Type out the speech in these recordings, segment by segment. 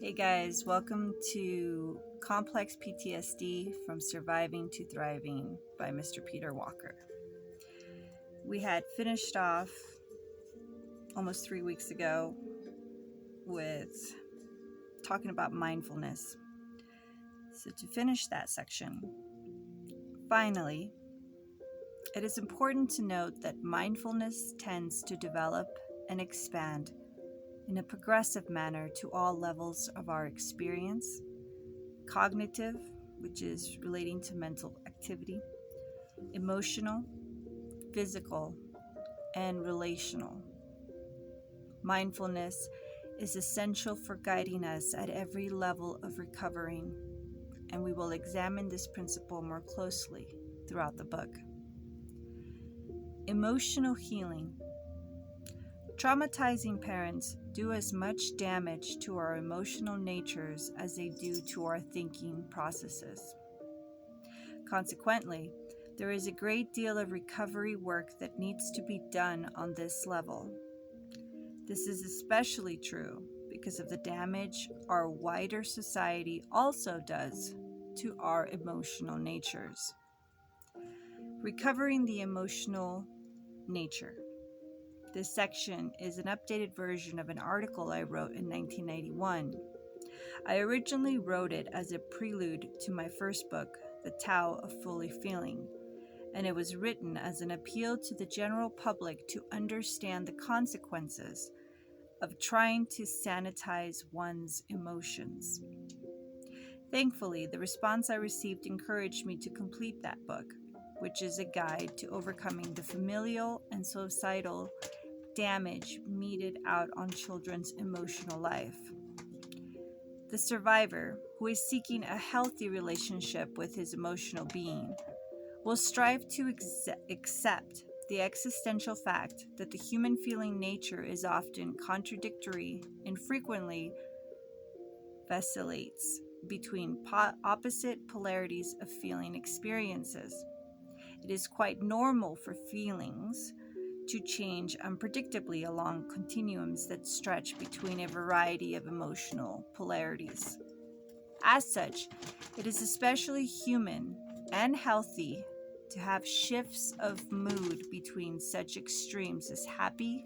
Hey guys, welcome to Complex PTSD from Surviving to Thriving by Mr. Peter Walker. We had finished off almost 3 weeks ago with talking about mindfulness. So, to finish that section, finally, it is important to note that mindfulness tends to develop and expand in a progressive manner to all levels of our experience: cognitive, which is relating to mental activity, emotional, physical, and relational. Mindfulness is essential for guiding us at every level of recovering, and we will examine this principle more closely throughout the book. Emotional healing. Traumatizing parents do as much damage to our emotional natures as they do to our thinking processes. Consequently, there is a great deal of recovery work that needs to be done on this level. This is especially true because of the damage our wider society also does to our emotional natures. Recovering the emotional nature. This section is an updated version of an article I wrote in 1991. I originally wrote it as a prelude to my first book, The Tao of Fully Feeling, and it was written as an appeal to the general public to understand the consequences of trying to sanitize one's emotions. Thankfully, the response I received encouraged me to complete that book, which is a guide to overcoming the familial and societal damage meted out on children's emotional life. The survivor, who is seeking a healthy relationship with his emotional being, will strive to accept the existential fact that the human feeling nature is often contradictory and frequently vacillates between opposite polarities of feeling experiences. It is quite normal for feelings to change unpredictably along continuums that stretch between a variety of emotional polarities. As such, it is especially human and healthy to have shifts of mood between such extremes as happy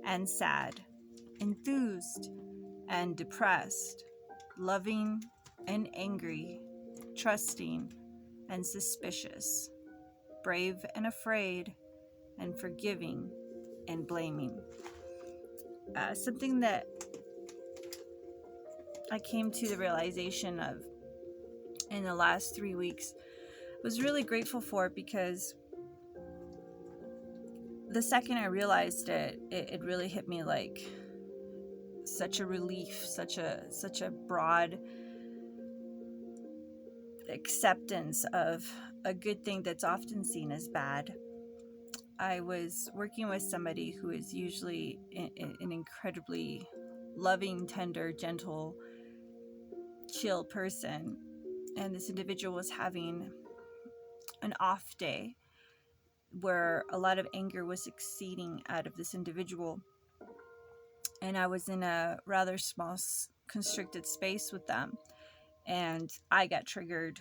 and sad, enthused and depressed, loving and angry, trusting and suspicious, brave and afraid, and forgiving and blaming. Something that I came to the realization of in the last 3 weeks, was really grateful for it, because the second I realized it really hit me like such a relief, such a broad acceptance of a good thing that's often seen as bad. I was working with somebody who is usually an incredibly loving, tender, gentle, chill person, and this individual was having an off day where a lot of anger was exceeding out of this individual, and I was in a rather small constricted space with them, and I got triggered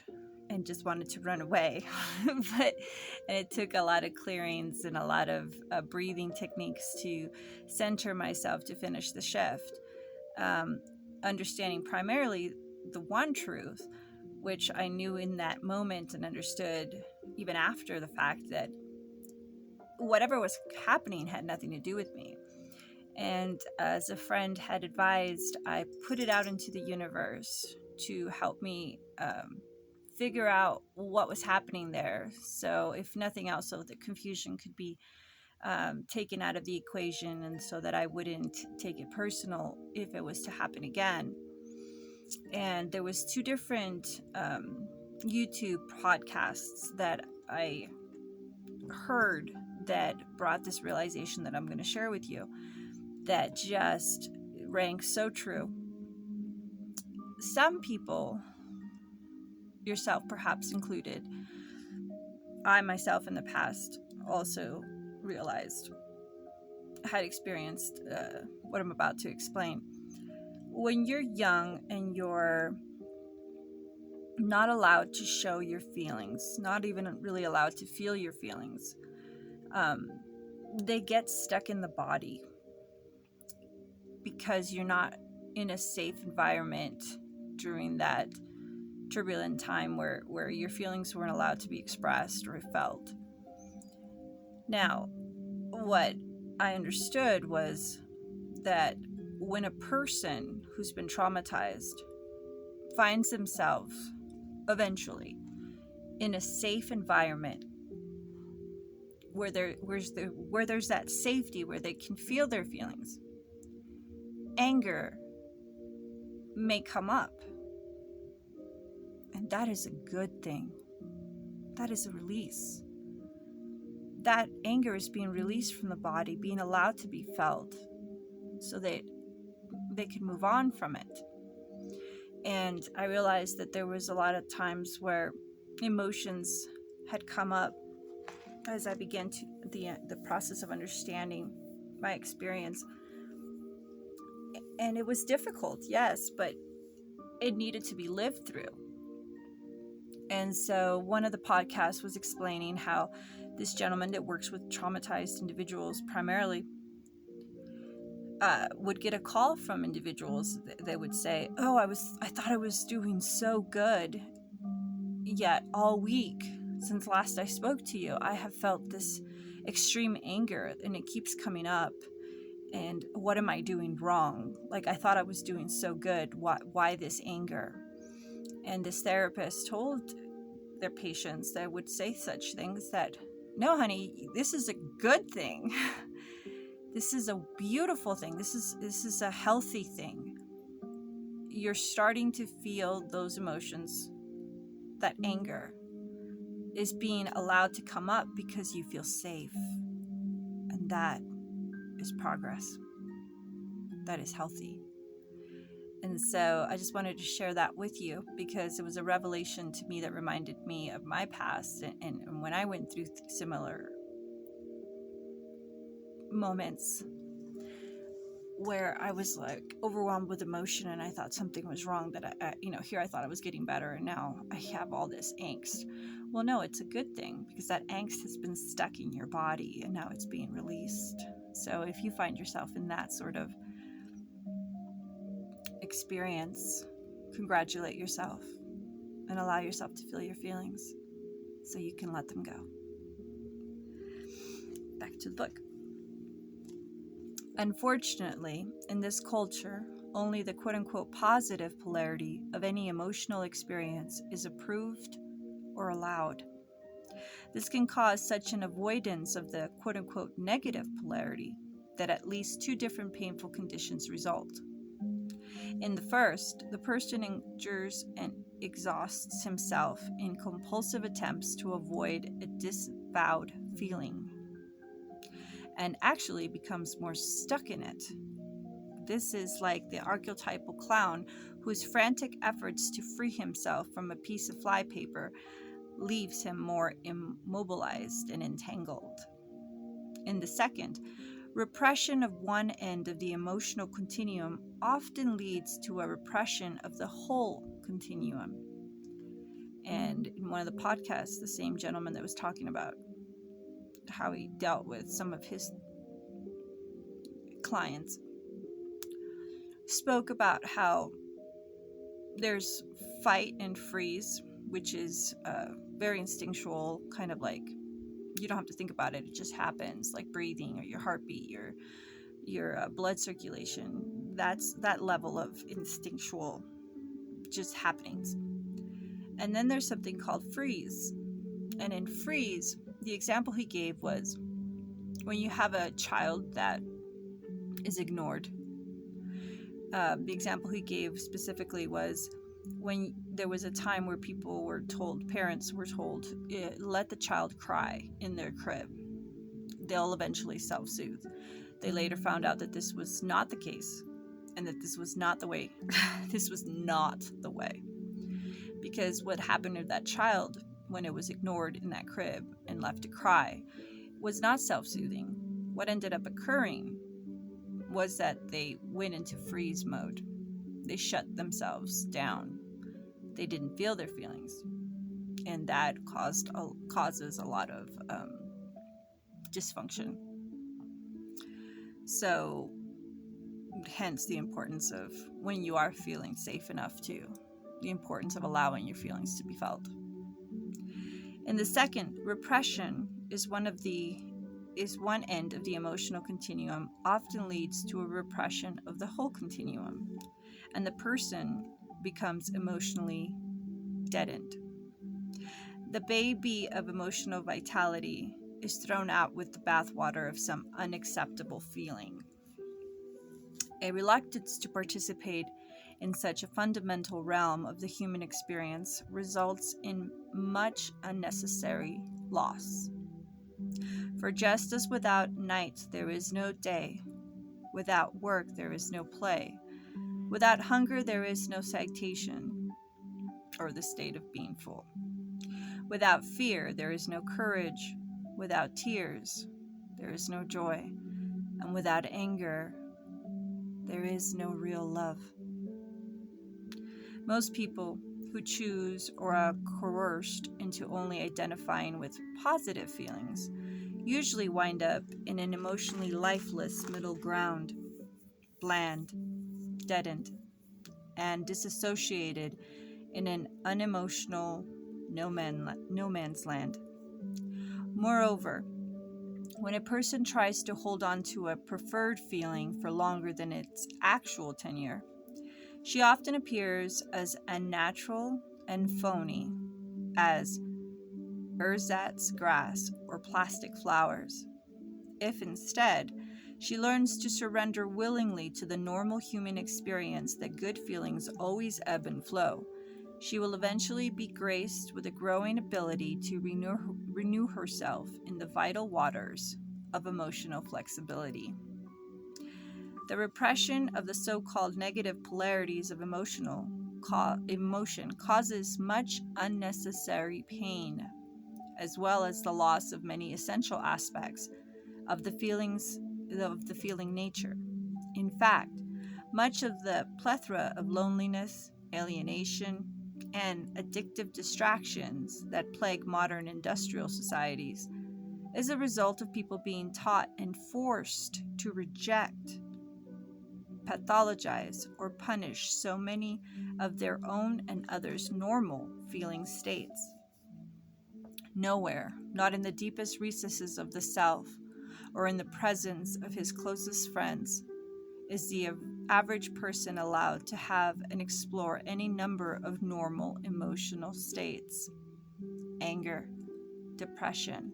and just wanted to run away. And it took a lot of clearings and a lot of breathing techniques to center myself to finish the shift, understanding primarily the one truth, which I knew in that moment and understood even after the fact, that whatever was happening had nothing to do with me. And as a friend had advised, I put it out into the universe to help me figure out what was happening there. So if nothing else, so the confusion could be taken out of the equation, and so that I wouldn't take it personal if it was to happen again. And there was 2 different YouTube podcasts that I heard that brought this realization that I'm going to share with you, that just rang so true. Some people, yourself perhaps included, I myself in the past also realized had experienced what I'm about to explain. when you're young and you're not allowed to show your feelings, not even really allowed to feel your feelings, they get stuck in the body because you're not in a safe environment during that turbulent time where your feelings weren't allowed to be expressed or felt. Now, what I understood was that when a person who's been traumatized finds themselves eventually in a safe environment where there's that safety, where they can feel their feelings, anger may come up. And that is a good thing. That is a release. That anger is being released from the body, being allowed to be felt so that they can move on from it. And I realized that there was a lot of times where emotions had come up as I began to the process of understanding my experience. And it was difficult, yes, but it needed to be lived through. And so one of the podcasts was explaining how this gentleman that works with traumatized individuals primarily would get a call from individuals. They would say, "Oh, I thought I was doing so good, yet all week since last I spoke to you, I have felt this extreme anger, and it keeps coming up. And what am I doing wrong? Like, I thought I was doing so good. Why this anger?" And this therapist told their patients that would say such things that, "No, honey, this is a good thing. This is a beautiful thing. This is a healthy thing. You're starting to feel those emotions. That anger is being allowed to come up because you feel safe. And that is progress. That is healthy." And so I just wanted to share that with you because it was a revelation to me that reminded me of my past and when I went through similar moments where I was like overwhelmed with emotion and I thought something was wrong, that here I thought I was getting better and now I have all this angst. Well, no, it's a good thing because that angst has been stuck in your body and now it's being released. So if you find yourself in that sort of experience, congratulate yourself and allow yourself to feel your feelings so you can let them go. Back to the book. Unfortunately, in this culture, only the quote-unquote positive polarity of any emotional experience is approved or allowed. This can cause such an avoidance of the quote-unquote negative polarity that at least two different painful conditions result. In the first, the person injures and exhausts himself in compulsive attempts to avoid a disavowed feeling, and actually becomes more stuck in it. This is like the archetypal clown whose frantic efforts to free himself from a piece of flypaper leaves him more immobilized and entangled. In the second, repression of one end of the emotional continuum often leads to a repression of the whole continuum. And in one of the podcasts, the same gentleman that was talking about how he dealt with some of his clients spoke about how there's fight and freeze, which is very instinctual, kind of like you don't have to think about it, it just happens, like breathing or your heartbeat, your blood circulation. That's that level of instinctual just happenings. And then there's something called freeze. And in freeze, the example he gave was when you have a child that is ignored. The example he gave specifically was when there was a time where parents were told, let the child cry in their crib. They'll eventually self-soothe. They later found out that this was not the case and that this was not the way. This was not the way. Because what happened to that child when it was ignored in that crib and left to cry was not self-soothing. What ended up occurring was that they went into freeze mode. They shut themselves down. They didn't feel their feelings. And that causes a lot of dysfunction. So, hence the importance of, when you are feeling safe enough to, the importance of allowing your feelings to be felt. In the second, repression is one end of the emotional continuum, often leads to a repression of the whole continuum, and the person becomes emotionally deadened. The baby of emotional vitality is thrown out with the bathwater of some unacceptable feeling. A reluctance to participate in such a fundamental realm of the human experience results in much unnecessary loss. For just as without night there is no day, without work there is no play, without hunger there is no satiation, or the state of being full. Without fear there is no courage, without tears there is no joy, and without anger there is no real love. Most people who choose or are coerced into only identifying with positive feelings usually wind up in an emotionally lifeless middle ground, bland, deadened, and disassociated in an unemotional no man's land. Moreover, when a person tries to hold on to a preferred feeling for longer than its actual tenure, she often appears as unnatural and phony as ersatz grass or plastic flowers. If instead, she learns to surrender willingly to the normal human experience that good feelings always ebb and flow, she will eventually be graced with a growing ability to renew herself in the vital waters of emotional flexibility. The repression of the so-called negative polarities of emotion causes much unnecessary pain, as well as the loss of many essential aspects of the feeling nature. In fact, much of the plethora of loneliness, alienation, and addictive distractions that plague modern industrial societies is a result of people being taught and forced to reject, pathologize, or punish so many of their own and others' normal feeling states. Nowhere, not in the deepest recesses of the self or in the presence of his closest friends, is the average person allowed to have and explore any number of normal emotional states. Anger, depression,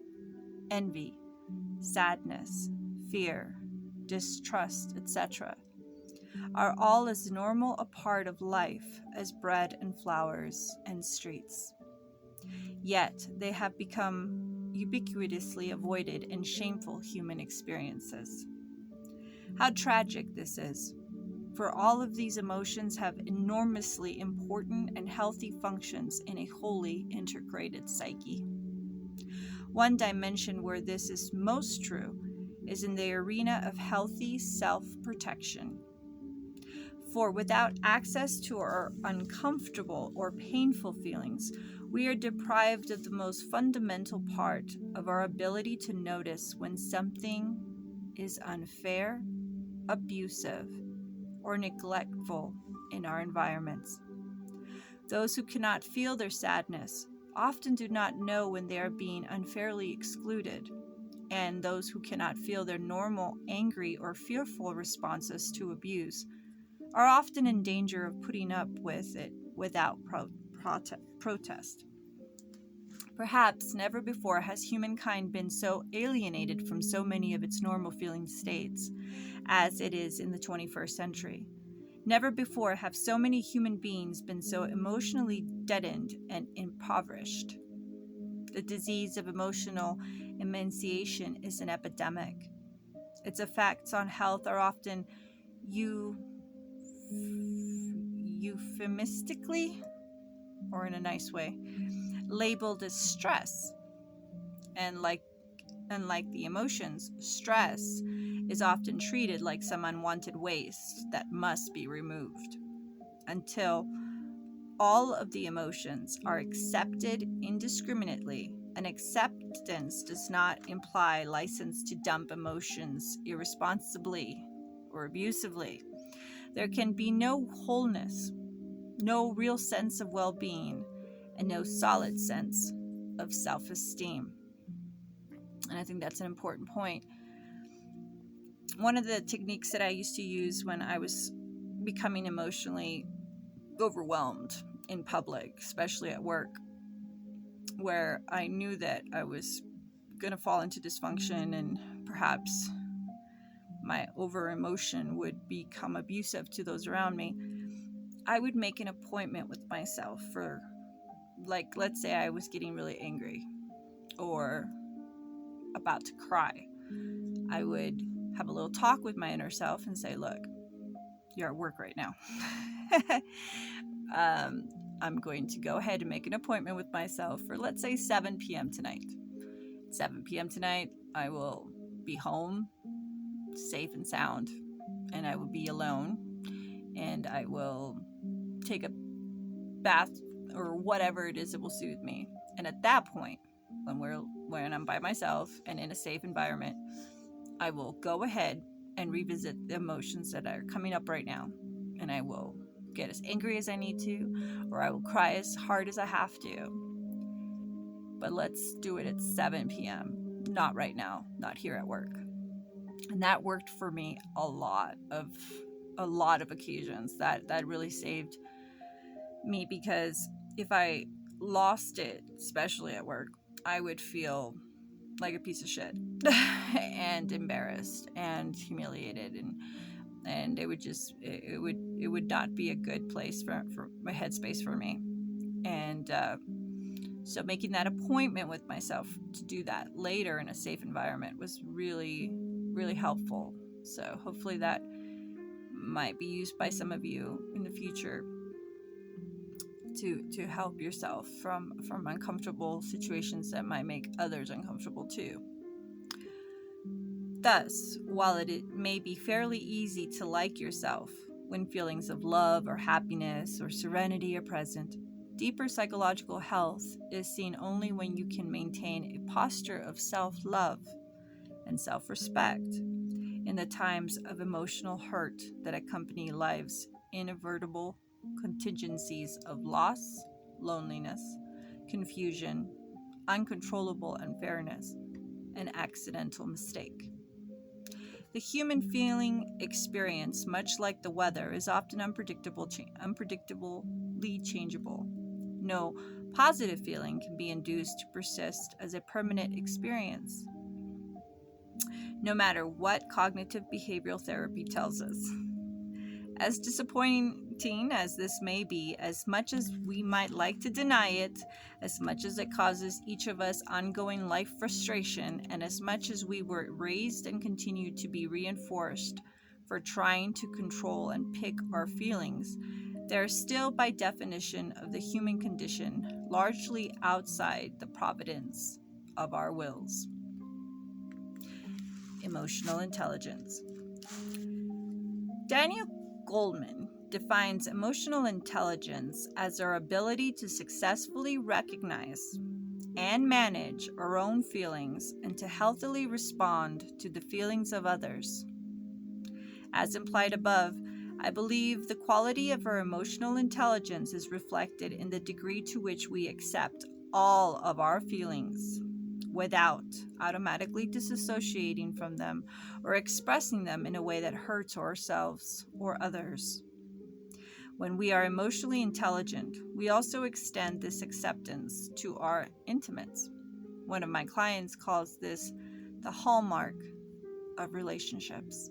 envy, sadness, fear, distrust, etc., are all as normal a part of life as bread and flowers and streets. Yet they have become ubiquitously avoided in shameful human experiences. How tragic this is, for all of these emotions have enormously important and healthy functions in a wholly integrated psyche. One dimension where this is most true is in the arena of healthy self-protection. For without access to our uncomfortable or painful feelings, we are deprived of the most fundamental part of our ability to notice when something is unfair, abusive, or neglectful in our environments. Those who cannot feel their sadness often do not know when they are being unfairly excluded, and those who cannot feel their normal angry or fearful responses to abuse are often in danger of putting up with it without protest. Perhaps never before has humankind been so alienated from so many of its normal feeling states as it is in the 21st century. Never before have so many human beings been so emotionally deadened and impoverished. The disease of emotional emaciation is an epidemic. Its effects on health are often euphemistically, or in a nice way, labeled as stress. And unlike the emotions, stress is often treated like some unwanted waste that must be removed. until all of the emotions are accepted indiscriminately. And acceptance does not imply license to dump emotions irresponsibly or abusively. There can be no wholeness, no real sense of well-being, and no solid sense of self-esteem. And I think that's an important point. One of the techniques that I used to use when I was becoming emotionally overwhelmed in public, especially at work, where I knew that I was going to fall into dysfunction and perhaps my over emotion would become abusive to those around me, I would make an appointment with myself for, like, let's say I was getting really angry or about to cry. I would have a little talk with my inner self and say, look, you're at work right now. I'm going to go ahead and make an appointment with myself for, let's say, 7 p.m. tonight. 7 p.m. tonight, I will be home, safe and sound, and I will be alone, and I will take a bath or whatever it is that will soothe me. And at that point, when I'm by myself and in a safe environment, I will go ahead and revisit the emotions that are coming up right now, and I will get as angry as I need to, or I will cry as hard as I have to. But let's do it at 7 p.m. Not right now, not here at work. And that worked for me a lot of occasions. That really saved me, because if I lost it, especially at work, I would feel like a piece of shit and embarrassed and humiliated, and it would not be a good place for my headspace for me. And so making that appointment with myself to do that later in a safe environment was really, really helpful. So hopefully that might be used by some of you in the future to help yourself from uncomfortable situations that might make others uncomfortable too. Thus, while it may be fairly easy to like yourself when feelings of love or happiness or serenity are present, deeper psychological health is seen only when you can maintain a posture of self-love and self-respect in the times of emotional hurt that accompany life's inevitable contingencies of loss, loneliness, confusion, uncontrollable unfairness, and accidental mistake. The human feeling experience, much like the weather, is often unpredictably changeable. No positive feeling can be induced to persist as a permanent experience, no matter what cognitive behavioral therapy tells us. As disappointing as this may be, as much as we might like to deny it, as much as it causes each of us ongoing life frustration, and as much as we were raised and continue to be reinforced for trying to control and pick our feelings, they are still, by definition of the human condition, largely outside the providence of our wills. Emotional intelligence. Daniel Goleman defines emotional intelligence as our ability to successfully recognize and manage our own feelings and to healthily respond to the feelings of others. As implied above, I believe the quality of our emotional intelligence is reflected in the degree to which we accept all of our feelings without automatically disassociating from them or expressing them in a way that hurts ourselves or others. When we are emotionally intelligent, we also extend this acceptance to our intimates. One of my clients calls this the hallmark of relationships.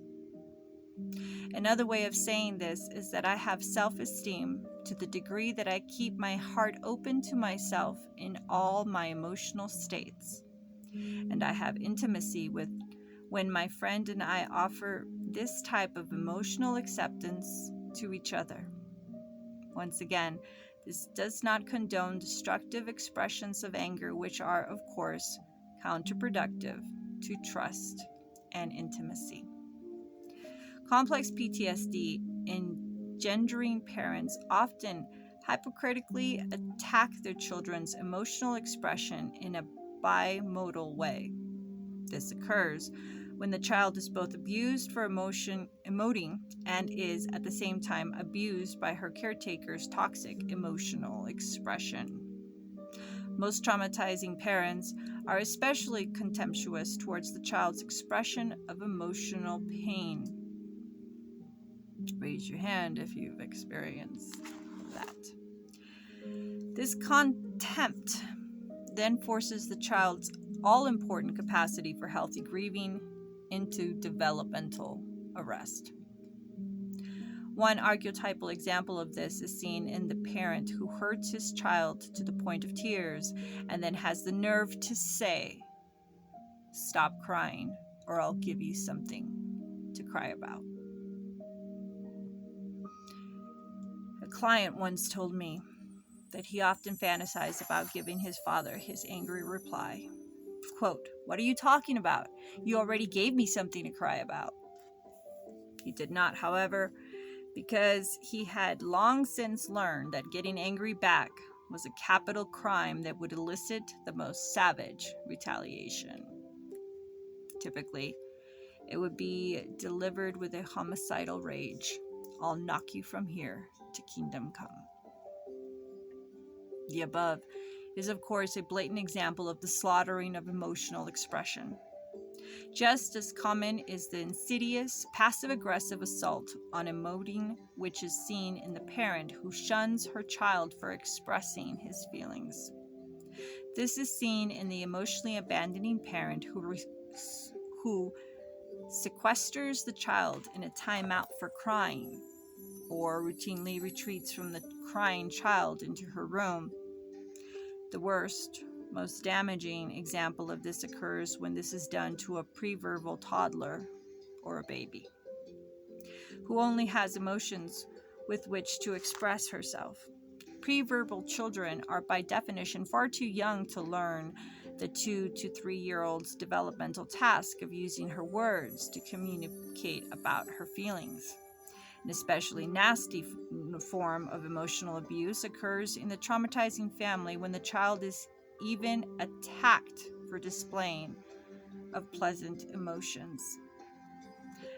Another way of saying this is that I have self-esteem to the degree that I keep my heart open to myself in all my emotional states. And I have intimacy with when my friend and I offer this type of emotional acceptance to each other. Once again, this does not condone destructive expressions of anger, which are, of course, counterproductive to trust and intimacy. Complex PTSD gendering parents often hypocritically attack their children's emotional expression in a bimodal way. This occurs when the child is both abused for emoting and is at the same time abused by her caretaker's toxic emotional expression. Most traumatizing parents are especially contemptuous towards the child's expression of emotional pain. Raise your hand if you've experienced that. This contempt then forces the child's all-important capacity for healthy grieving into developmental arrest. One archetypal example of this is seen in the parent who hurts his child to the point of tears and then has the nerve to say, "Stop crying, or I'll give you something to cry about." A client once told me that he often fantasized about giving his father his angry reply. Quote, "What are you talking about? You already gave me something to cry about." He did not, however, because he had long since learned that getting angry back was a capital crime that would elicit the most savage retaliation. Typically, it would be delivered with a homicidal rage. "I'll knock you from here to kingdom come." The above is, of course, a blatant example of the slaughtering of emotional expression. Just as common is the insidious, passive-aggressive assault on emoting, which is seen in the parent who shuns her child for expressing his feelings. This is seen in the emotionally abandoning parent who sequesters the child in a timeout for crying, or routinely retreats from the crying child into her room. The worst, most damaging example of this occurs when this is done to a pre-verbal toddler or a baby, who only has emotions with which to express herself. Pre-verbal children are by definition far too young to learn the 2 to 3-year-old's developmental task of using her words to communicate about her feelings. An especially nasty form of emotional abuse occurs in the traumatizing family when the child is even attacked for displaying of pleasant emotions.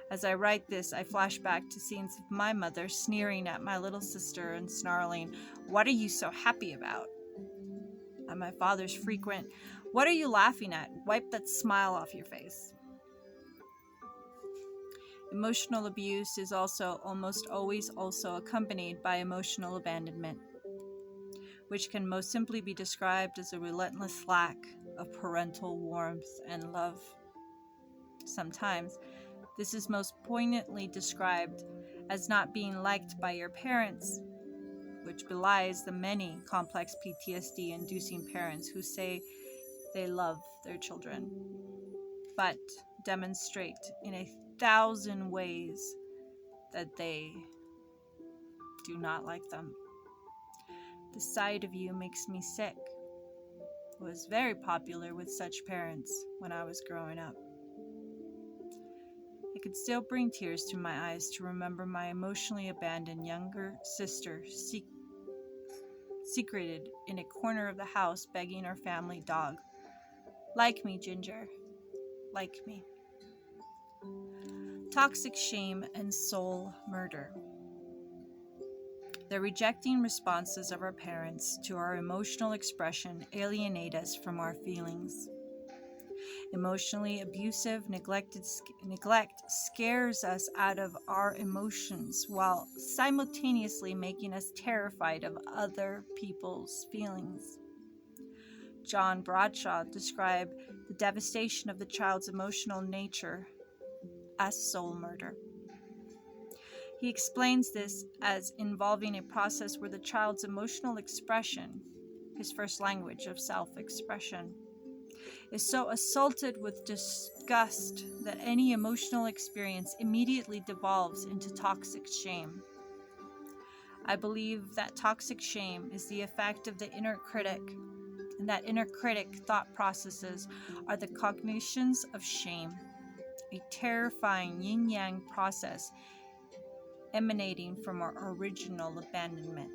As I write this, I flash back to scenes of my mother sneering at my little sister and snarling, "What are you so happy about?" And my father's frequent, "What are you laughing at? Wipe that smile off your face." Emotional abuse is also almost always also accompanied by emotional abandonment, which can most simply be described as a relentless lack of parental warmth and love. Sometimes, this is most poignantly described as not being liked by your parents, which belies the many complex PTSD-inducing parents who say they love their children, but demonstrate in 1,000 ways that they do not like them. "The sight of you makes me sick" was very popular with such parents when I was growing up. It could still bring tears to my eyes to remember my emotionally abandoned younger sister secreted in a corner of the house begging our family dog, "Like me, Ginger, like me." Toxic shame and soul murder. The rejecting responses of our parents to our emotional expression alienate us from our feelings. Emotionally abusive neglect scares us out of our emotions while simultaneously making us terrified of other people's feelings. John Bradshaw described the devastation of the child's emotional nature as soul murder. He explains this as involving a process where the child's emotional expression, his first language of self-expression, is so assaulted with disgust that any emotional experience immediately devolves into toxic shame. I believe that toxic shame is the effect of the inner critic, and that inner critic thought processes are the cognitions of shame, a terrifying yin-yang process emanating from our original abandonment.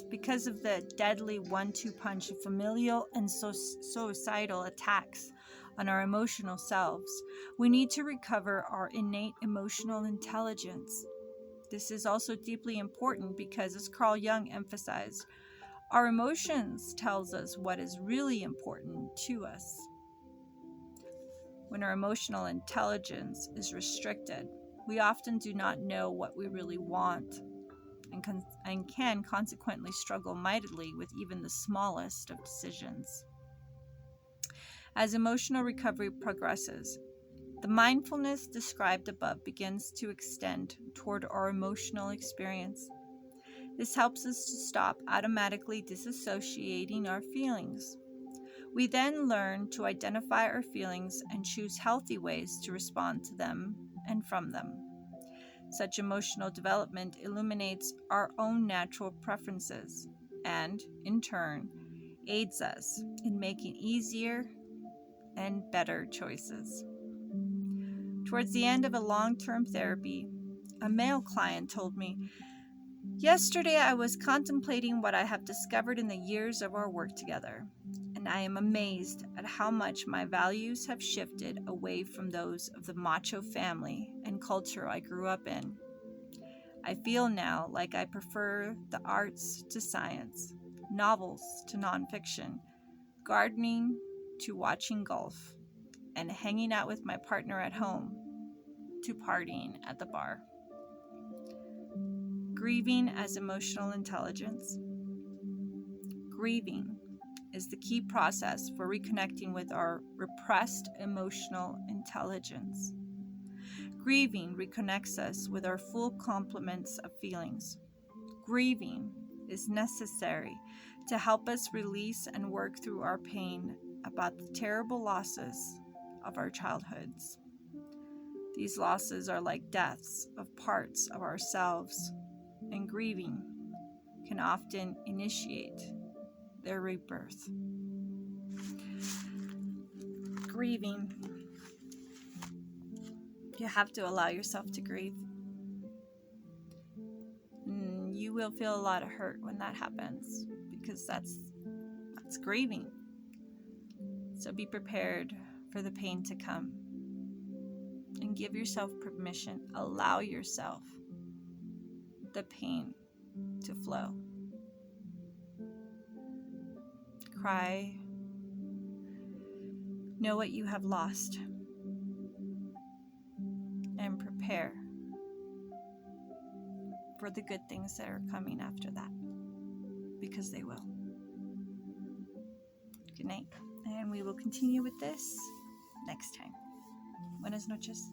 Because of the deadly 1-2 punch of familial and suicidal attacks on our emotional selves, we need to recover our innate emotional intelligence. This is also deeply important because, as Carl Jung emphasized, our emotions tells us what is really important to us. When our emotional intelligence is restricted, we often do not know what we really want and can consequently struggle mightily with even the smallest of decisions. As emotional recovery progresses, the mindfulness described above begins to extend toward our emotional experience. This helps us to stop automatically disassociating our feelings. We then learn to identify our feelings and choose healthy ways to respond to them and from them. Such emotional development illuminates our own natural preferences and, in turn, aids us in making easier and better choices. Towards the end of a long-term therapy, a male client told me, "Yesterday I was contemplating what I have discovered in the years of our work together, and I am amazed at how much my values have shifted away from those of the macho family and culture I grew up in. I feel now like I prefer the arts to science, novels to nonfiction, gardening to watching golf, and hanging out with my partner at home to partying at the bar." Grieving as emotional intelligence. Grieving is the key process for reconnecting with our repressed emotional intelligence. Grieving reconnects us with our full complements of feelings. Grieving is necessary to help us release and work through our pain about the terrible losses of our childhoods. These losses are like deaths of parts of ourselves, and grieving can often initiate their rebirth. Grieving. You have to allow yourself to grieve. You will feel a lot of hurt when that happens, because that's grieving. So be prepared for the pain to come. And give yourself permission. Allow yourself the pain to flow. Cry. Know what you have lost. And prepare for the good things that are coming after that, because they will. Good night, and we will continue with this next time. Buenas noches.